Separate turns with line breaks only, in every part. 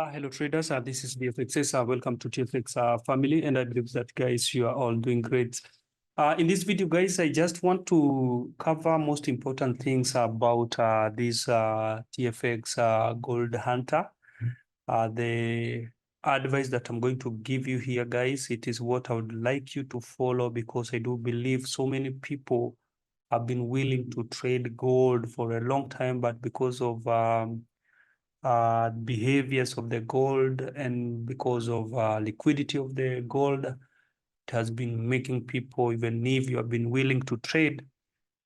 Hello traders, this is DFXS. Welcome to TFX family, and I believe that guys, you are all doing great. In this video, guys, I just want to cover most important things about this TFX Gold Hunter. The advice that I'm going to give you here, guys, it is what I would like you to follow, because I do believe so many people have been willing to trade gold for a long time, but because of behaviors of the gold and because of liquidity of the gold, it has been making people, even if you have been willing to trade,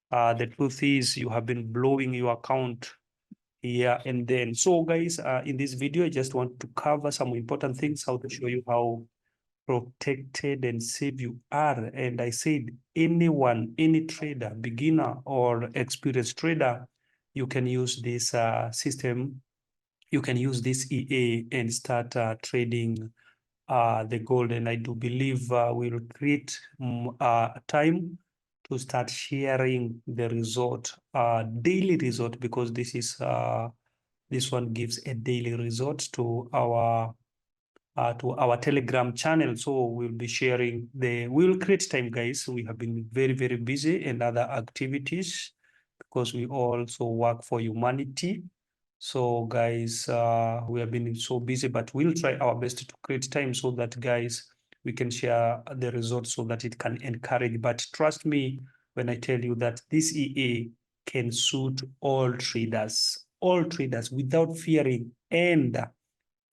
the truth is you have been blowing your account here and then. So guys, in this video, I just want to cover some important things, how to show you how protected and safe you are. And I said anyone, any trader, beginner or experienced trader, you can use this system. You can use this EA and start trading the gold. And I do believe we'll create time to start sharing the result, daily result, because this one gives a daily result to our Telegram channel. So we'll be sharing we'll create time, guys. We have been very, very busy in other activities because we also work for humanity. So guys, we have been so busy, but we'll try our best to create time so that, guys, we can share the results so that it can encourage. But trust me when I tell you that this EA can suit all traders without fearing. And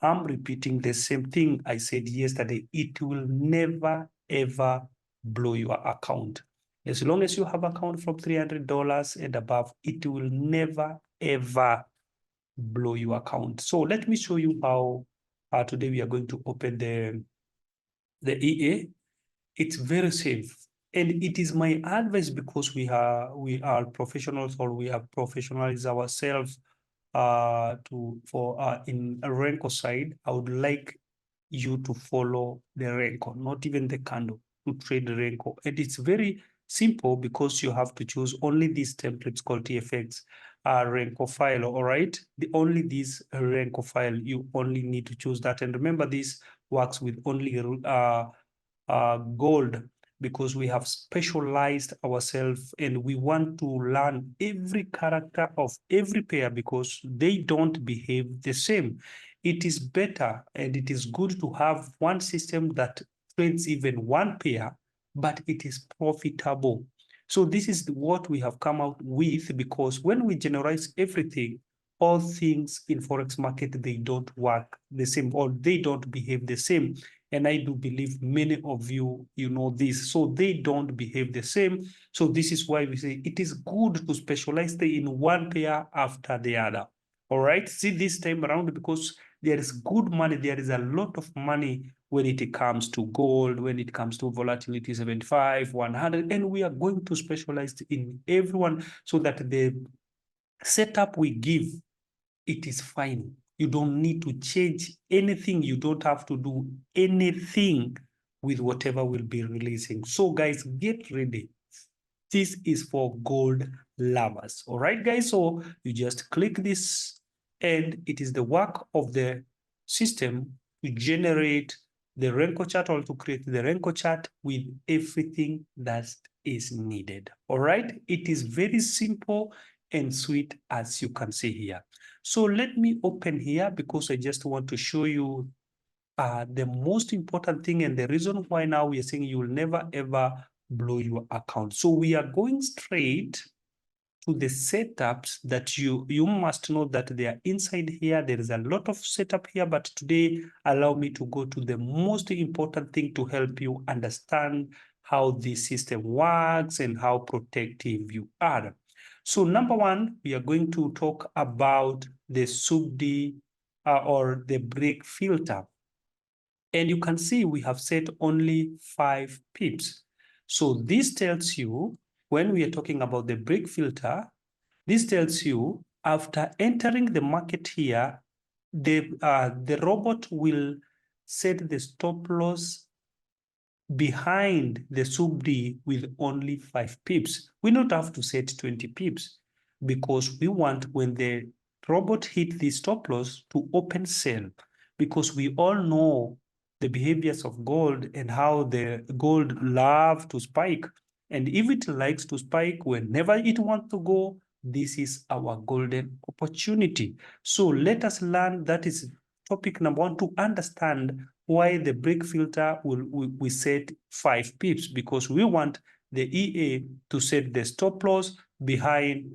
I'm repeating the same thing I said yesterday. It will never, ever blow your account. As long as you have account from $300 and above, it will never, ever blow your account. So let me show you how today we are going to open the EA. It's very safe, and it is my advice because we are professionals, or we have professionalized ourselves in a Renko side. I would like you to follow the Renko, not even the candle, to trade the Renko. And it's very simple because you have to choose only these templates called TFX Renko file. All right, only this Renko file, you only need to choose that. And remember, this works with only gold, because we have specialized ourselves and we want to learn every character of every pair, because they don't behave the same. It is better and it is good to have one system that trades even one pair, but it is profitable. So this is what we have come out with, because when we generalize everything, all things in Forex market, they don't work the same, or they don't behave the same. And I do believe many of you know this. So they don't behave the same. So this is why we say it is good to specialize in one pair after the other. All right, see this time around, because there is good money. There is a lot of money when it comes to gold, when it comes to volatility 75, 100, and we are going to specialize in everyone so that the setup we give, it is fine. You don't need to change anything. You don't have to do anything with whatever we'll be releasing. So guys, get ready. This is for gold lovers. All right, guys. So you just click this, and it is the work of the system to generate the Renko chart, or to create the Renko chart with everything that is needed. All right. It is very simple and sweet, as you can see here. So let me open here, because I just want to show you the most important thing, and the reason why now we are saying you will never ever blow your account. So we are going straight to the setups that you must know that they are inside here. There is a lot of setup here, but today allow me to go to the most important thing to help you understand how this system works and how protective you are. So number one, we are going to talk about the sub-D or the break filter. And you can see we have set only 5 pips. So this tells you, when we are talking about the break filter, this tells you after entering the market here, the robot will set the stop loss behind the sub-D with only 5 pips. We don't have to set 20 pips, because we want, when the robot hit the stop loss, to open sell, because we all know the behaviors of gold and how the gold love to spike. And if it likes to spike whenever it wants to go, this is our golden opportunity. So let us learn, that is topic number one, to understand why the break filter we set 5 pips, because we want the EA to set the stop loss behind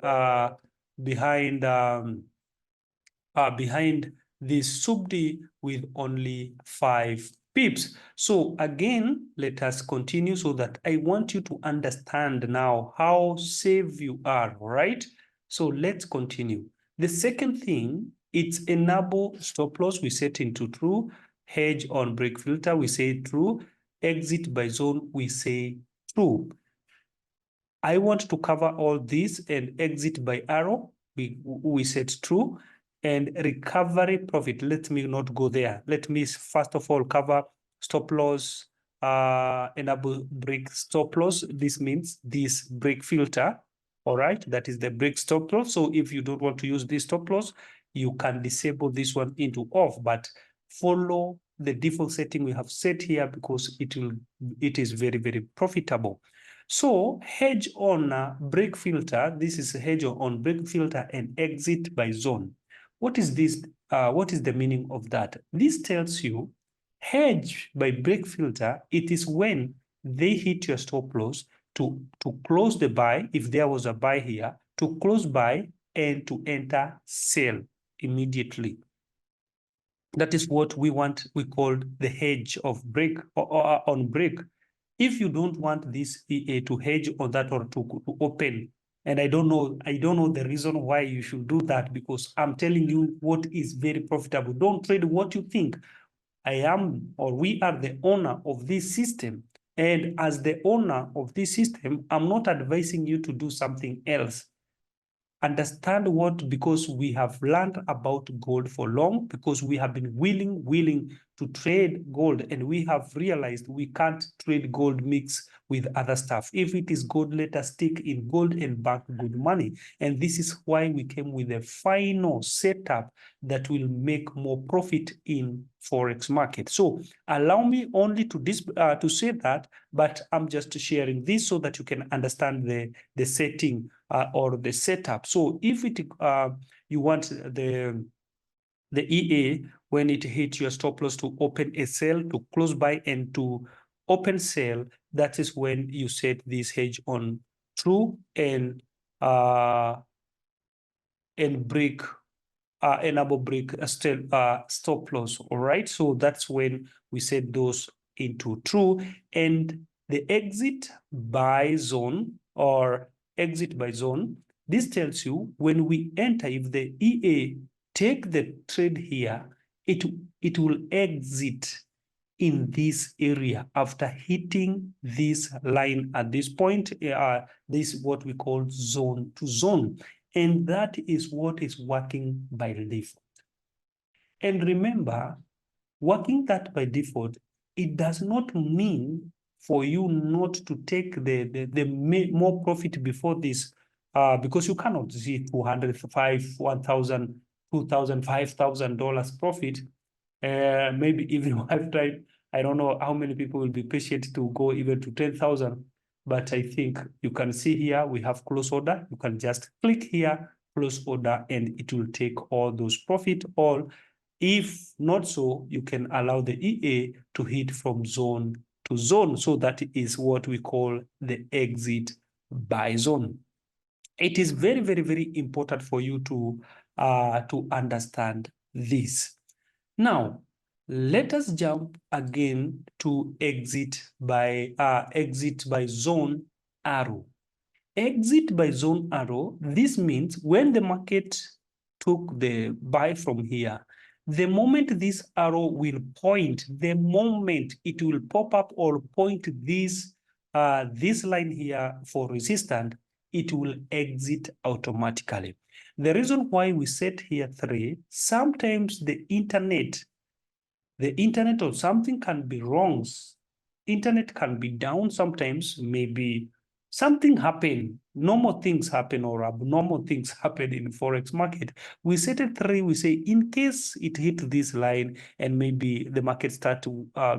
this sub-D with only 5 pips. So again, let us continue so that I want you to understand now how safe you are, right? So let's continue. The second thing, it's enable stop loss, we set into true. Hedge on break filter, we say true. Exit by zone, we say true. I want to cover all this, and exit by arrow, we set true. And recovery profit, let me not go there. Let me first of all cover stop loss, enable break stop loss. This means this break filter, all right? That is the break stop loss. So if you don't want to use this stop loss, you can disable this one into off, but follow the default setting we have set here because it is very, very profitable. So hedge on break filter, this is hedge on break filter and exit by zone. What is this? What is the meaning of that? This tells you hedge by break filter, it is when they hit your stop loss to close the buy, if there was a buy here, to close buy and to enter sell immediately. That is what we want, we call the hedge of break or on break. If you don't want this EA to hedge on that or to open, and I don't know the reason why you should do that, because I'm telling you what is very profitable. Don't trade what you think. I am, or we are the owner of this system. And as the owner of this system, I'm not advising you to do something else. Understand what, because we have learned about gold for long, because we have been willing to trade gold, and we have realized we can't trade gold mix with other stuff. If it is gold, let us stick in gold and bank good money. And this is why we came with a final setup that will make more profit in Forex market. So allow me only to say that, but I'm just sharing this so that you can understand the setting or the setup. So if you want the EA, when it hits your stop loss, to open a sell, to close buy, and to open sell, that is when you set this hedge on true and break enable break stop loss. All right, so that's when we set those into true. And the exit by zone or exit by zone, this tells you when we enter, if the EA take the trade here, it will exit in this area after hitting this line at this point. This is what we call zone to zone, and that is what is working by default. And remember, working that by default, it does not mean for you not to take the more profit before this, because you cannot see 205, 1,000, 2,000, $5,000 profit. Maybe even lifetime. I don't know how many people will be patient to go even to 10,000, but I think you can see here we have close order. You can just click here, close order, and it will take all those profit. Or if not so, you can allow the EA to hit from zone to zone. So that is what we call the exit by zone. It is very, very, very important for you to understand this. Now, let us jump again to exit by zone arrow. Exit by zone arrow, this means when the market took the buy from here, the moment this arrow will point, the moment it will pop up or point this line here for resistance, it will exit automatically. The reason why we set here 3, sometimes the internet or something can be wrong. Internet can be down sometimes, maybe something happened normal things happen or abnormal things happen in Forex market, we set a 3, we say in case it hit this line and maybe the market start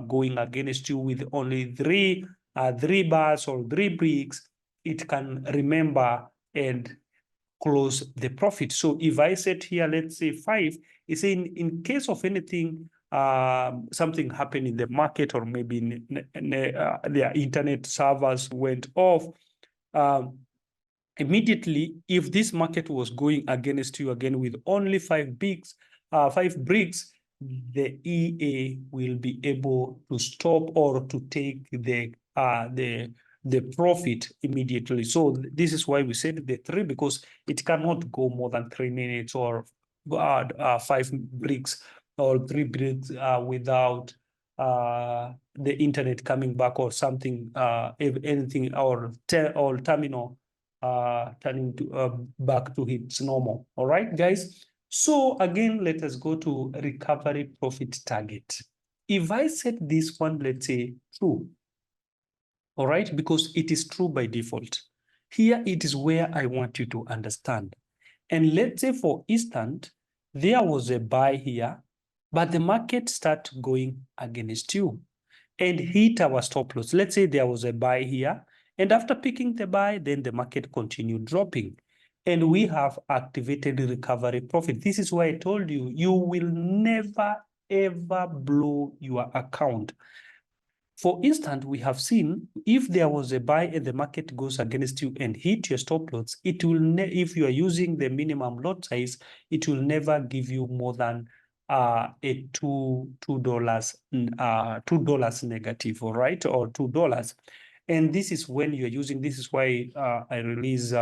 going against you with only three bars or 3 bricks, it can remember and close the profit. So if I set here, let's say 5, it's in case of anything, something happened in the market or maybe their internet servers went off, immediately, if this market was going against you again with only 5 bricks, the EA will be able to stop or to take the profit immediately. So this is why we said the 3, because it cannot go more than 3 minutes or 5 bricks or 3 bricks without the internet coming back or something, if anything, or terminal turning to back to its normal. All right, guys. So again, let us go to recovery profit target. If I set this one, let's say true, all right, because it is true by default. Here it is where I want you to understand. And let's say, for instance, there was a buy here, but the market start going against you and hit our stop loss. Let's say there was a buy here, and after picking the buy, then the market continued dropping. And we have activated recovery profit. This is why I told you, you will never, ever blow your account. For instance, we have seen if there was a buy and the market goes against you and hit your stop loss, it will if you are using the minimum lot size, it will never give you more than a $2 negative, all right, or $2. And this is when you're using, this is why I release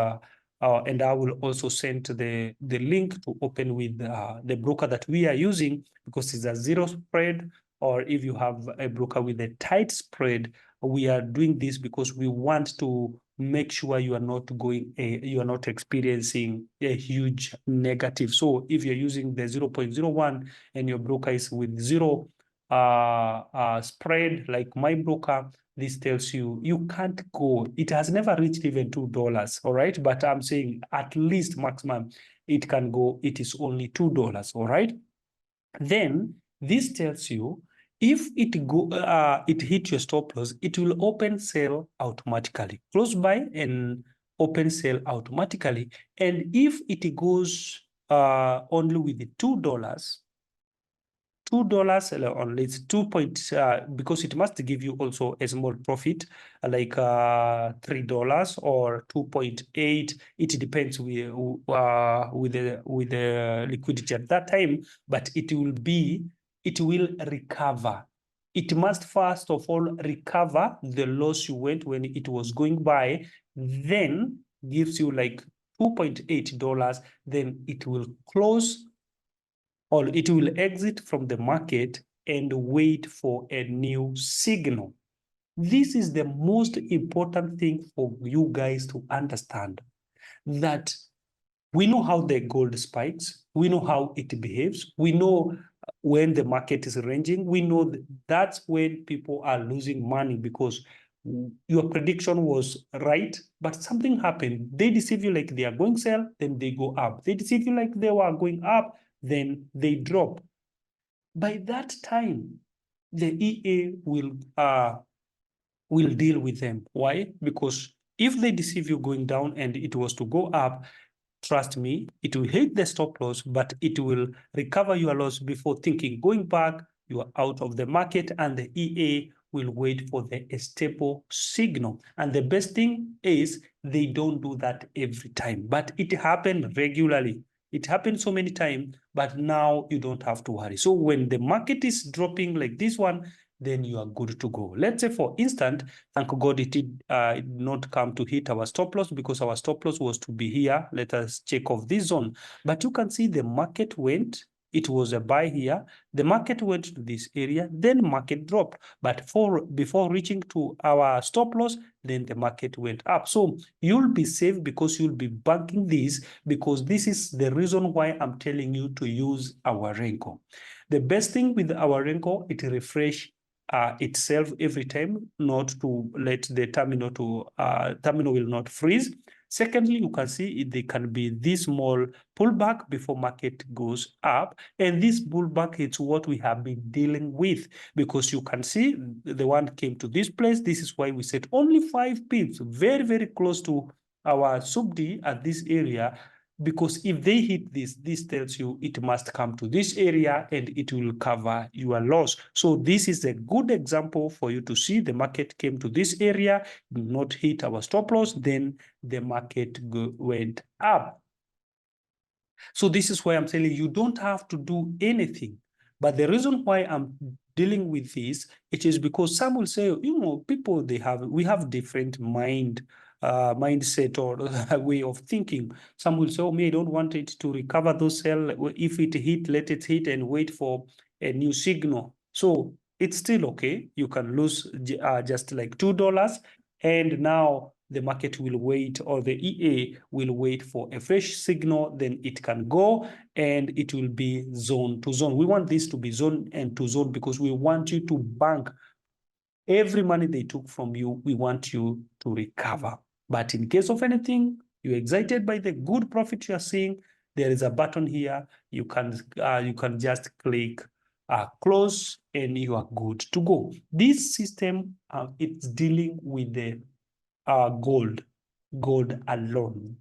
and I will also send the link to open with the broker that we are using, because it's a zero spread. Or if you have a broker with a tight spread, we are doing this because we want to make sure you are not experiencing a huge negative. So if you're using the 0.01 and your broker is with zero spread, like my broker, this tells you you can't go. It has never reached even $2, all right? But I'm saying at least maximum it can go, it is only $2, all right? Then this tells you if it hit your stop loss, it will open sell automatically, close by and open sell automatically. And if it goes only with the $2, only, it's 2 point, because it must give you also a small profit, like $3 or 2.8. It depends with the liquidity at that time, but it will recover. It must first of all recover the loss you went when it was going by, then gives you like $2.8, then it will close, or it will exit from the market and wait for a new signal. This is the most important thing for you guys to understand, that we know how the gold spikes, we know how it behaves, we know when the market is ranging, we know that's when people are losing money because your prediction was right, but something happened. They deceive you like they are going sell, then they go up. They deceive you like they were going up, then they drop. By that time, the EA will deal with them. Why? Because if they deceive you going down and it was to go up, trust me, it will hit the stop loss, but it will recover your loss before thinking going back, you are out of the market, and the EA will wait for the stable signal. And the best thing is they don't do that every time, but it happens regularly. It happens so many times, but now you don't have to worry. So when the market is dropping like this one, then you are good to go. Let's say, for instance, thank God it did not come to hit our stop loss, because our stop loss was to be here. Let us check off this zone. But you can see the market went, it was a buy here. The market went to this area, then market dropped. But before reaching to our stop loss, then the market went up. So you'll be safe because you'll be banking this, because this is the reason why I'm telling you to use our Renko. The best thing with our Renko, it refresh itself every time, not to let the terminal will not freeze. Secondly, you can see there can be this small pullback before market goes up. And this pullback is what we have been dealing with, because you can see the one came to this place. This is why we set only 5 pips, very, very close to our sub-D at this area, because if they hit this tells you it must come to this area and it will cover your loss. So this is a good example for you to see the market came to this area, not hit our stop loss, then the market went up. So this is why I'm telling you, you don't have to do anything. But the reason why I'm dealing with this, it is because some will say, people, we have different mindset or way of thinking. Some will say, oh, me, I don't want it to recover those sell. If it hit, let it hit and wait for a new signal. So it's still okay. You can lose just like $2, and now the market will wait, or the EA will wait for a fresh signal, then it can go and it will be zone to zone. We want this to be zone and to zone because we want you to bank every money they took from you. We want you to recover. But in case of anything, you're excited by the good profit you're seeing, there is a button here. You can just click close and you are good to go. This system, it's dealing with the gold alone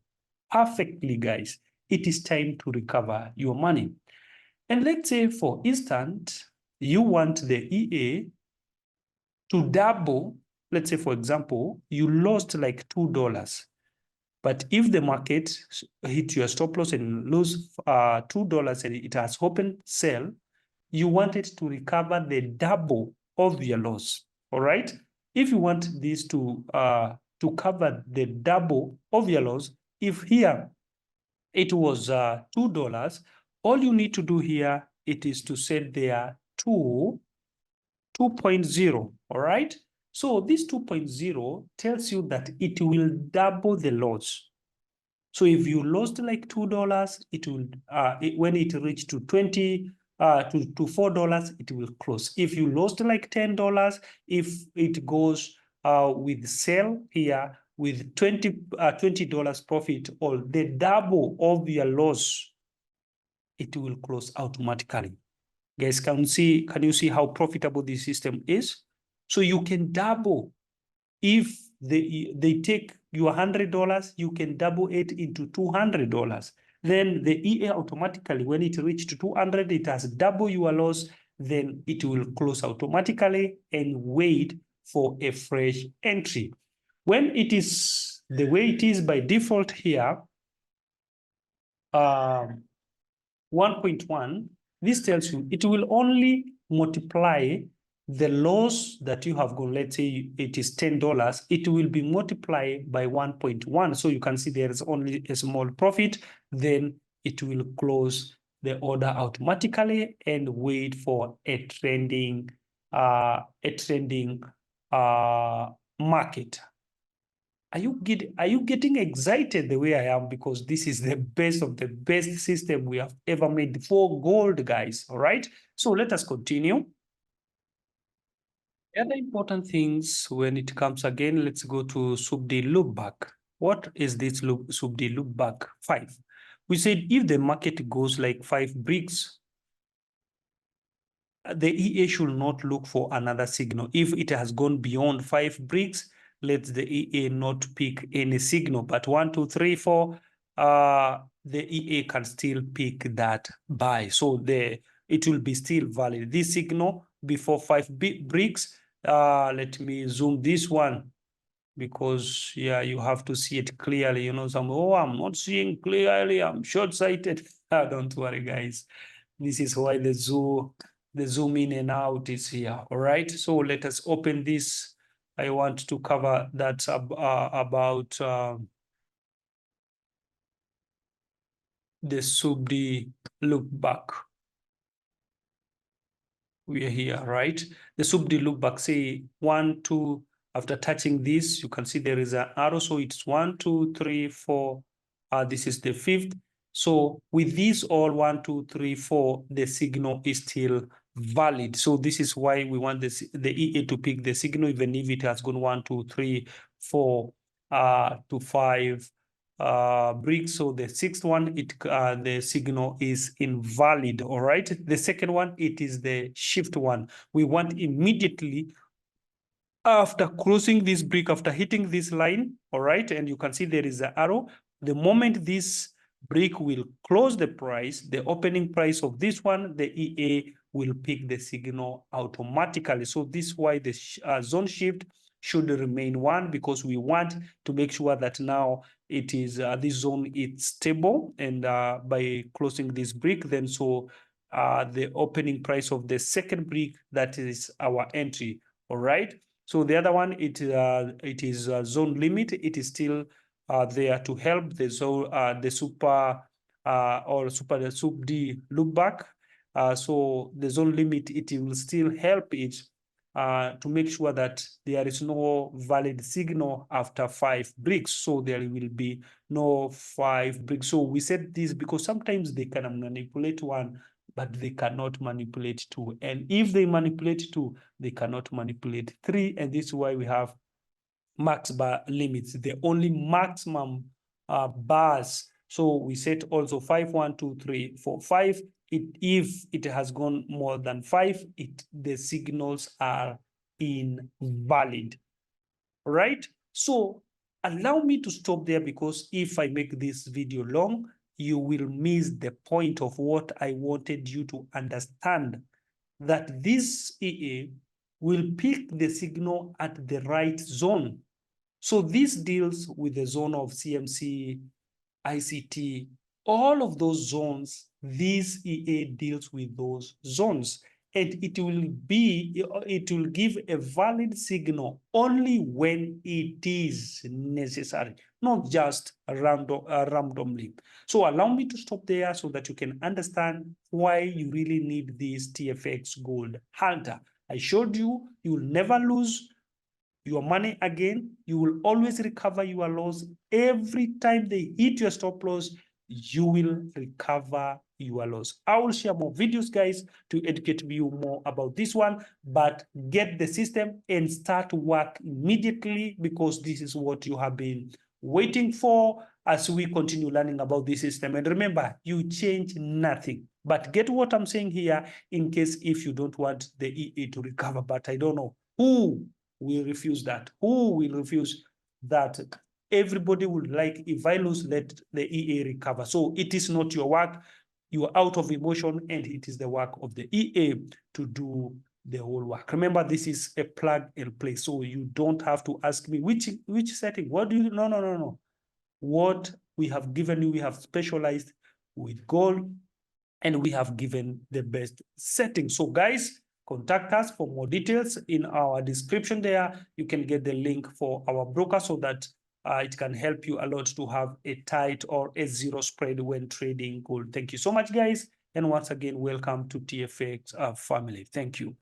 perfectly, guys. It is time to recover your money. And let's say, for instance, you want the EA to double. Let's say, for example, you lost like $2. But if the market hit your stop loss and lose $2 and it has opened sell, you want it to recover the double of your loss. All right. If you want this to cover the double of your loss, if here it was $2, all you need to do here, it is to set there 2.0. All right. So this 2.0 tells you that it will double the loss. So if you lost like $2, it will when it reached to to $4, it will close. If you lost like $10, if it goes with sell here with $20 profit, or the double of your loss, it will close automatically. Guys, can you see how profitable this system is? So you can double. If they take your $100, you can double it into $200. Then the EA automatically, when it reached 200, it has double your loss, then it will close automatically and wait for a fresh entry. When it is the way it is by default here, 1.1, this tells you it will only multiply the loss that you have gone. Let's say it is $10, it will be multiplied by 1.1. So you can see there is only a small profit, then it will close the order automatically and wait for a trending market. Are you getting excited the way I am? Because this is the best of the best system we have ever made for gold, guys. All right. So let us continue. The other important things when it comes again, let's go to sub-D loopback. What is this sub-D loopback 5? We said if the market goes like 5 bricks, the EA should not look for another signal. If it has gone beyond 5 bricks, let the EA not pick any signal. But 1, 2, 3, 4, the EA can still pick that buy. So it will be still valid. This signal before 5 bricks. Let me zoom this one, because yeah, you have to see it clearly. Some, oh, I'm not seeing clearly, I'm short-sighted. Don't worry, guys. This is why the zoom in and out is here. All right. So let us open this. I want to cover that about the sub-D look back. We are here, right? The sub-D look back, say 1, 2. After touching this, you can see there is an arrow. So it's 1, 2, 3, 4. This is the 5th. So with this all 1, 2, 3, 4, the signal is still valid. So this is why we want this, the EA to pick the signal, even if it has gone 1, 2, 3, 4 to 5 bricks. So the sixth one, the signal is invalid. All right. The second one, it is the shift one. We want immediately after crossing this brick, after hitting this line, all right, and you can see there is an arrow. The moment this brick will close the price, the opening price of this one, the EA will pick the signal automatically. So this is why the zone shift should remain 1, because we want to make sure that now it is this zone is stable, and by closing this brick, then so the opening price of the second brick, that is our entry. All right. So the other one, it is zone limit. It is still there to help the zone, the super or super sub D look back. So the zone limit, it will still help it to make sure that there is no valid signal after 5 bricks. So there will be no 5 bricks. So we said this because sometimes they can manipulate 1, but they cannot manipulate 2. And if they manipulate 2, they cannot manipulate 3. And this is why we have max bar limits, the only maximum bars. So we set also 5, 1, 2, 3, 4, 5. If it has gone more than 5, the signals are invalid, right? So allow me to stop there, because if I make this video long, you will miss the point of what I wanted you to understand, that this EA will pick the signal at the right zone. So this deals with the zone of CMC, ICT, all of those zones. This EA deals with those zones, and it will give a valid signal only when it is necessary, not just randomly. So allow me to stop there so that you can understand why you really need this TFX Gold Hunter. I showed you, you will never lose your money again. You will always recover your loss. Every time they hit your stop loss, you will recover your loss. I will share more videos, guys, to educate you more about this one, but get the system and start work immediately, because this is what you have been waiting for as we continue learning about this system. And remember, you change nothing, but get what I'm saying here, in case if you don't want the EA to recover. But I don't know who will refuse that. Who will refuse that? Everybody would like, if I lose, let the EA recover. So it is not your work. You are out of emotion, and it is the work of the EA to do the whole work. Remember, this is a plug and play. So you don't have to ask me which setting. What do you? No. What we have given you, we have specialized with gold, and we have given the best settings. So guys, contact us for more details. In our description there, you can get the link for our broker, so that it can help you a lot to have a tight or a zero spread when trading gold. Thank you so much, guys. And once again, welcome to TFX family. Thank you.